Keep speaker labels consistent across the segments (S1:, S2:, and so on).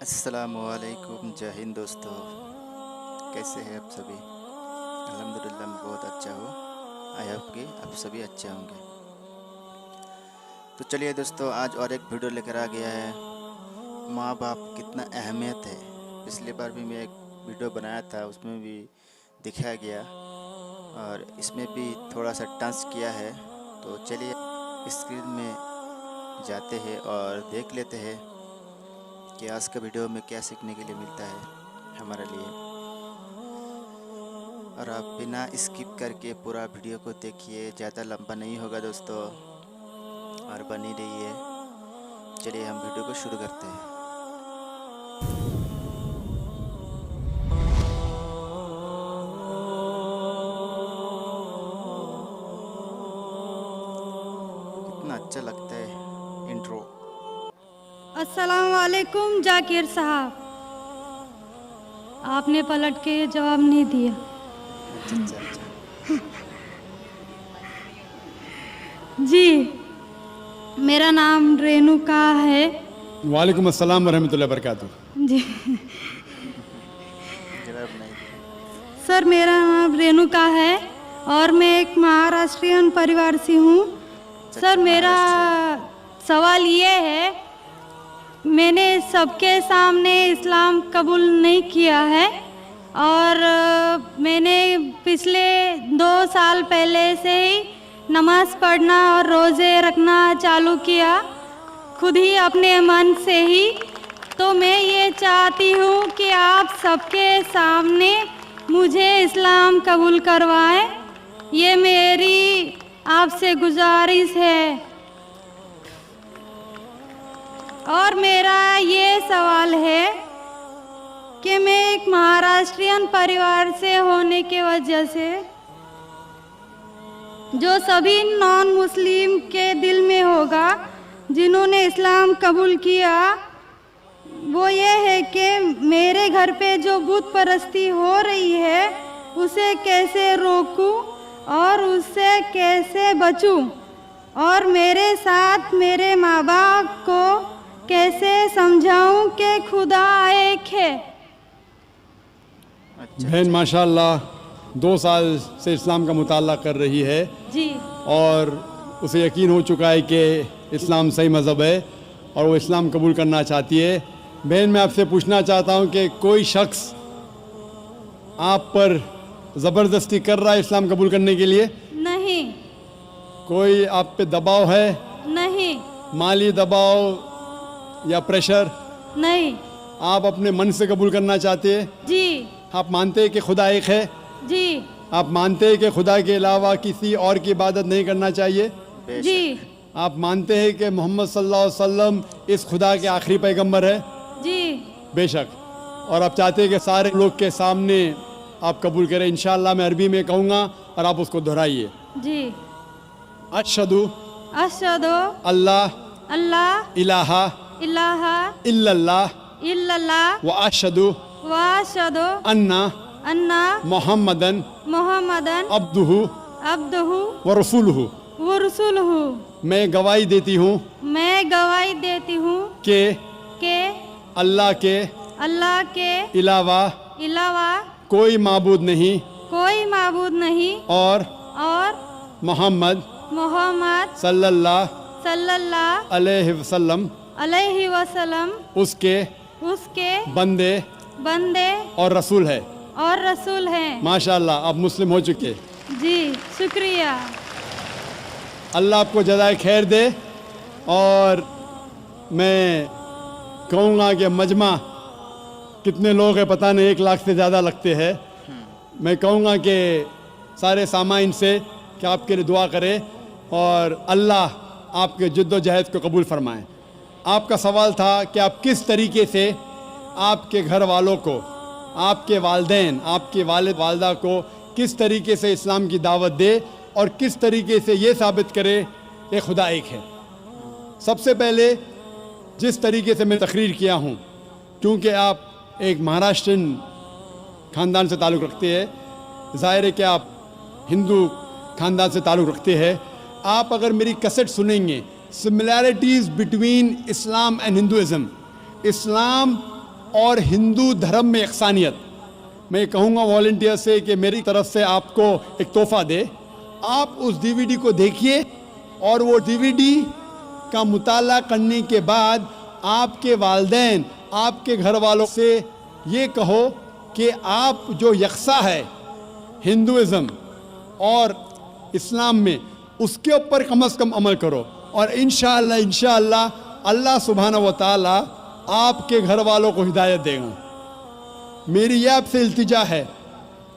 S1: अस्सलामुअलैकुम, जय हिंद दोस्तों। कैसे हैं आप सभी? अल्हम्दुलिल्लाह मैं बहुत अच्छा हूँ। आई होप कि आप सभी अच्छे होंगे। तो चलिए दोस्तों, आज और एक वीडियो लेकर आ गया है, माँ बाप कितना अहमियत है। पिछली बार भी मैं एक वीडियो बनाया था, उसमें भी दिखाया गया और इसमें भी थोड़ा सा टच किया है। तो चलिए स्क्रीन में जाते हैं और देख लेते हैं कि आज का वीडियो में क्या सीखने के लिए मिलता है हमारे लिए। और आप बिना स्किप करके पूरा वीडियो को देखिए, ज़्यादा लंबा नहीं होगा दोस्तों, और बनी रहिए। चलिए हम वीडियो को शुरू करते हैं। कितना अच्छा लगता है इंट्रो।
S2: अस्सलाम वालेकुम जाकिर साहब, आपने पलट के जवाब नहीं दिया।
S1: अच्छा।
S2: जी, मेरा नाम रेणुका है।
S3: वालेकुम अस्सलाम वरहमतुल्लाहि वबरकातुहू।
S2: जी
S1: जवाब नहीं।
S2: सर, मेरा नाम रेणुका है और मैं एक महाराष्ट्रियन परिवार से हूँ। सर, मेरा सवाल ये है, मैंने सबके सामने इस्लाम कबूल नहीं किया है और मैंने पिछले 2 साल पहले से ही नमाज़ पढ़ना और रोज़े रखना चालू किया, खुद ही अपने मन से ही। तो मैं ये चाहती हूँ कि आप सबके सामने मुझे इस्लाम कबूल करवाएं, ये मेरी आपसे गुजारिश है। और मेरा ये सवाल है कि मैं एक महाराष्ट्रियन परिवार से होने की वजह से जो सभी नॉन मुस्लिम के दिल में होगा जिन्होंने इस्लाम कबूल किया, वो ये है कि मेरे घर पे जो बुत परस्ती हो रही है उसे कैसे रोकूं और उससे कैसे बचूं, और मेरे साथ मेरे माँ बाप को कैसे समझाऊं कि खुदा एक है।
S3: बहन माशाल्लाह 2 साल से इस्लाम का मुताला कर रही है
S2: जी,
S3: और उसे यकीन हो चुका है कि इस्लाम सही मज़हब है और वो इस्लाम कबूल करना चाहती है। बहन, मैं आपसे पूछना चाहता हूँ कि कोई शख्स आप पर ज़बरदस्ती कर रहा है इस्लाम कबूल करने के लिए?
S2: नहीं।
S3: कोई आप पे दबाव है?
S2: नहीं।
S3: माली दबाव या प्रेशर?
S2: नहीं।
S3: आप अपने मन से कबूल करना चाहते हैं?
S2: जी।
S3: आप मानते हैं कि खुदा एक है?
S2: जी।
S3: आप मानते हैं कि खुदा के अलावा किसी और की इबादत नहीं करना चाहिए?
S2: जी।
S3: आप मानते हैं कि मोहम्मद सल्लल्लाहु अलैहि वसल्लम इस खुदा के आखिरी पैगंबर है?
S2: जी।
S3: बेशक। और आप चाहते हैं कि सारे लोग के सामने आप कबूल करें? इंशाअल्लाह मैं अरबी में कहूँगा और आप उसको दोहराइए।
S2: जी।
S3: अशहदु
S2: अशहदु
S3: अल्लाह
S2: अल्लाह
S3: इलाहा
S2: इलाहा
S3: इल्लल्लाह
S2: इल्लल्लाह
S3: व अशहदु
S2: व अशहदु
S3: अन्ना
S2: अन्ना
S3: मुहम्मदन
S2: मुहम्मदन
S3: अब्दुहु
S2: अब्दुहु
S3: व रसूलुहु।
S2: व रसूलुहु।
S3: मैं गवाही देती हूँ
S2: मैं गवाही देती हूँ
S3: कि
S2: अल्लाह के
S3: अलावा कोई माबूद नहीं और मोहम्मद सल्लल्लाहु अलैहि वसल्लम उसके बंदे और रसूल है। माशाअल्लाह, आप मुस्लिम हो चुके।
S2: जी, शुक्रिया।
S3: अल्लाह आपको जज़ाए खैर दे। और मैं कहूँगा कि मजमा कितने लोग हैं पता नहीं, 1 लाख से ज़्यादा लगते हैं। मैं कहूँगा कि सारे सामाइन से कि आपके लिए दुआ करें और अल्लाह आपके जद्दोजहद को कबूल फरमाएं। आपका सवाल था कि आप किस तरीके से आपके घर वालों को, आपके वालिदैन, आपके वालिद वालदा को किस तरीके से इस्लाम की दावत दे और किस तरीके से ये साबित करे कि खुदा एक है। सबसे पहले जिस तरीके से मैं तकरीर किया हूँ, क्योंकि आप एक महाराष्ट्रियन ख़ानदान से ताल्लुक़ रखते हैं, ज़ाहिर है कि आप हिंदू ख़ानदान से ताल्लुक़ रखते हैं। आप अगर मेरी कैसेट सुनेंगे, similarities between Islam and Hinduism, इस्लाम और हिंदू धर्म में यकसानियत। मैं कहूँगा वॉलंटियर से कि मेरी तरफ से आपको एक तोहफा दे। आप उस डीवीडी को देखिए और वो डीवीडी का मुताला करने के बाद आपके वालिदैन, आपके घर वालों से ये कहो कि आप जो यकसा है हिंदुइज़्म और इस्लाम में, उसके ऊपर कम से कम अमल करो। और इंशाअल्लाह अल्लाह सुब्हानहू व तआला आपके घर वालों को हिदायत देगा। मेरी यह आपसे इल्तिजा है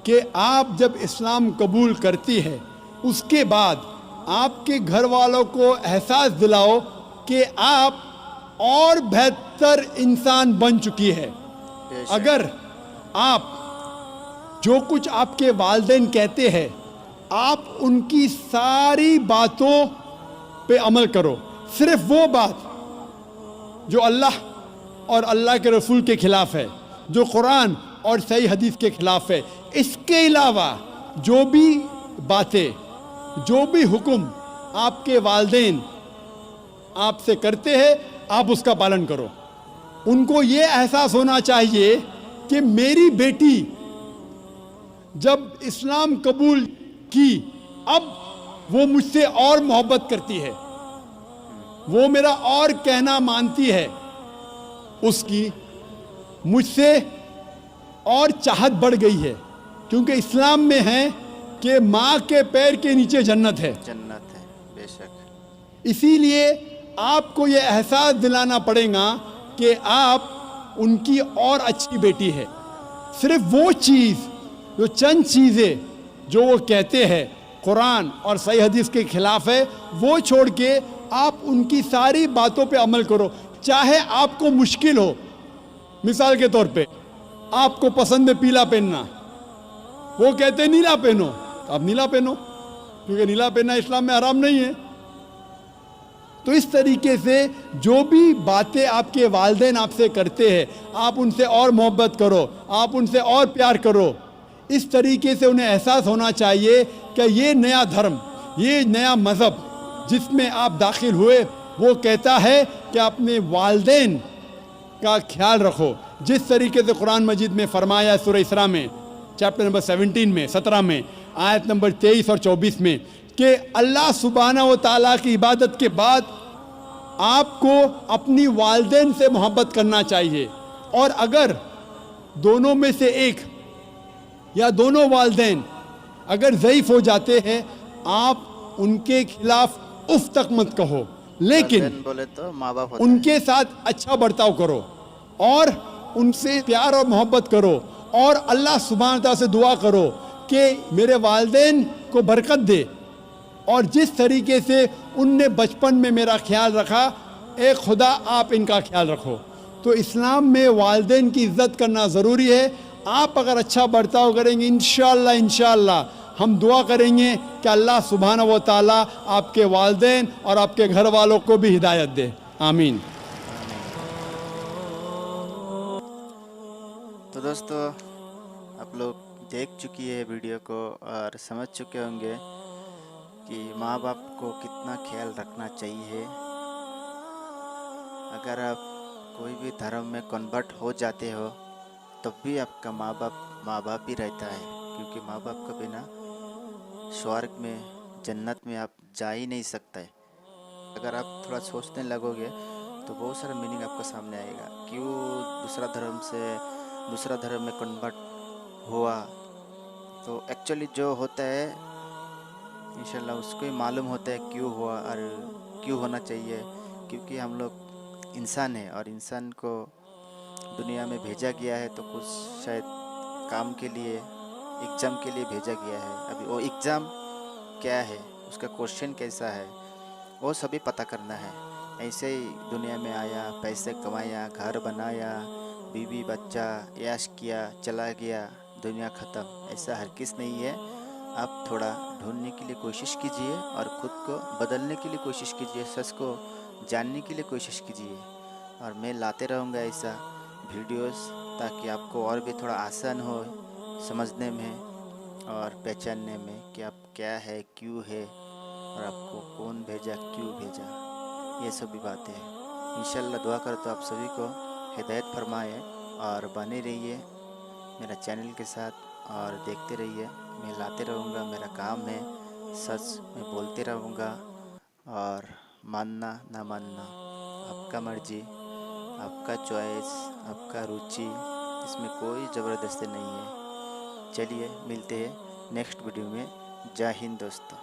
S3: कि आप जब इस्लाम कबूल करती है उसके बाद आपके घर वालों को एहसास दिलाओ कि आप और बेहतर इंसान बन चुकी है।
S1: बेशक।
S3: अगर आप जो कुछ आपके वालिदैन कहते हैं आप उनकी सारी बातों पे अमल करो, सिर्फ वो बात जो अल्लाह और अल्लाह के रसूल के खिलाफ है, जो कुरान और सही हदीस के खिलाफ है। इसके अलावा जो भी बातें, जो भी हुक्म आपके वालिदैन आपसे करते हैं आप उसका पालन करो। उनको ये एहसास होना चाहिए कि मेरी बेटी जब इस्लाम कबूल की अब वो मुझसे और मोहब्बत करती है, वो मेरा और कहना मानती है, उसकी मुझसे और चाहत बढ़ गई है। क्योंकि इस्लाम में है कि माँ के पैर के नीचे जन्नत है।
S1: जन्नत है, बेशक।
S3: इसीलिए आपको ये एहसास दिलाना पड़ेगा कि आप उनकी और अच्छी बेटी है। सिर्फ वो चीज़, जो चंद चीज़ें जो वो कहते हैं कुरान और सही हदीस के खिलाफ है, वो छोड़ के आप उनकी सारी बातों पे अमल करो। चाहे आपको मुश्किल हो, मिसाल के तौर पे आपको पसंद है पीला पहनना, वो कहते हैं नीला पहनो, तो आप नीला पहनो, क्योंकि नीला पहनना इस्लाम में हराम नहीं है। तो इस तरीके से जो भी बातें आपके वालिदैन आपसे करते हैं आप उनसे और मोहब्बत करो, आप उनसे और प्यार करो। इस तरीके से उन्हें एहसास होना चाहिए कि ये नया धर्म, ये नया मज़हब जिसमें आप दाखिल हुए वो कहता है कि अपने वालिदैन का ख्याल रखो। जिस तरीके से कुरान मजीद में फरमाया सूरह इसरा में चैप्टर नंबर 17 में 17 में आयत नंबर 23 और 24 में कि अल्लाह सुब्हानहू व तआला की इबादत के बाद आपको अपनी वालिदैन से मोहब्बत करना चाहिए। और अगर दोनों में से एक या दोनों वालिदैन अगर ज़ईफ़ हो जाते हैं आप उनके खिलाफ उफ तक मत कहो, लेकिन
S1: वालिदैन बोले तो माँ बाप होता
S3: उनके साथ अच्छा बर्ताव करो और उनसे प्यार और मोहब्बत करो और अल्लाह सुब्हानहू व तआला से दुआ करो कि मेरे वालिदैन को बरकत दे। और जिस तरीके से उनने बचपन में मेरा ख्याल रखा, ए खुदा आप इनका ख्याल रखो। तो इस्लाम में वालिदैन की इज़्ज़त करना ज़रूरी है। आप अगर अच्छा बर्ताव करेंगे इंशाअल्लाह हम दुआ करेंगे कि अल्लाह सुब्हानहू व तआला आपके वालिदैन और आपके घर वालों को भी हिदायत दे। आमीन।
S1: तो दोस्तों आप लोग देख चुकी है वीडियो को और समझ चुके होंगे कि माँ बाप को कितना ख्याल रखना चाहिए। अगर आप कोई भी धर्म में कन्वर्ट हो जाते हो तब भी आपका माँ बाप ही रहता है, क्योंकि माँ बाप के बिना स्वर्ग में, जन्नत में आप जा ही नहीं सकते। अगर आप थोड़ा सोचने लगोगे तो बहुत सारा मीनिंग आपको सामने आएगा। क्यों दूसरा धर्म में कन्वर्ट हुआ, तो एक्चुअली जो होता है इंशाल्लाह उसको ही मालूम होता है क्यों हुआ और क्यों होना चाहिए। क्योंकि हम लोग इंसान हैं और इंसान को दुनिया में भेजा गया है तो कुछ शायद काम के लिए, एग्ज़ाम के लिए भेजा गया है। अभी वो एग्ज़ाम क्या है, उसका क्वेश्चन कैसा है, वो सभी पता करना है। ऐसे ही दुनिया में आया, पैसे कमाया, घर बनाया, बीवी बच्चा याश किया, चला गया, दुनिया ख़त्म, ऐसा हर किस नहीं है। आप थोड़ा ढूंढने के लिए कोशिश कीजिए और ख़ुद को बदलने के लिए कोशिश कीजिए, सच को जानने के लिए कोशिश कीजिए। और मैं लाते रहूँगा ऐसा वीडियोस ताकि आपको और भी थोड़ा आसान हो समझने में और पहचानने में कि आप क्या है, क्यों है और आपको कौन भेजा, क्यों भेजा, ये सभी बातें हैं। इंशाल्लाह दुआ करता हूँ आप सभी को हिदायत फरमाए और बने रहिए मेरा चैनल के साथ और देखते रहिए। मैं लाते रहूँगा, मेरा काम है, सच मैं बोलते रहूँगा। और मानना ना मानना आपका मर्जी, आपका चॉइस, आपका रुचि, इसमें कोई ज़बरदस्ती नहीं है। चलिए मिलते हैं नेक्स्ट वीडियो में। जय हिंद दोस्तों।